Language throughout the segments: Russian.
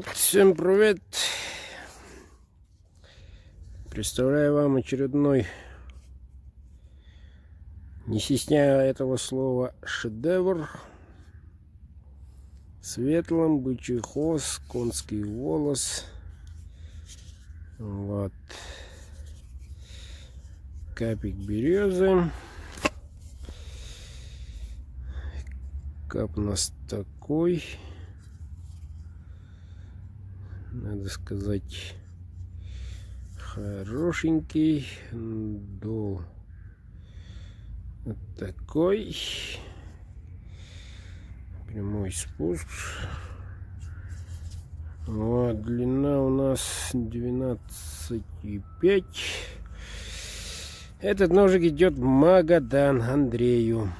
Всем привет! Представляю вам очередной, не стесняя этого слова, шедевр. Светлом бычий хвост, конский волос. Вот. Капик березы. Кап у нас такой, надо сказать, хорошенький. Дол вот такой. Прямой спуск. Вот, длина у нас 12,5. Этот ножик идет в Магадан Андрею.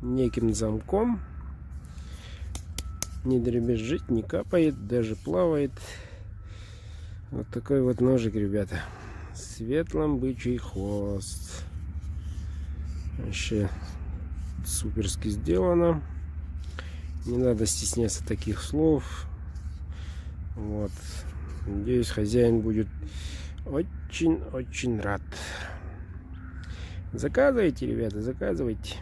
Неким замком. Не дребезжит, не капает, даже плавает. Вот такой вот ножик, ребята. Светлом бычий хвост. Вообще суперски сделано. Не надо стесняться таких слов. Вот. Надеюсь, хозяин будет очень-очень рад. Заказывайте, ребята, заказывайте.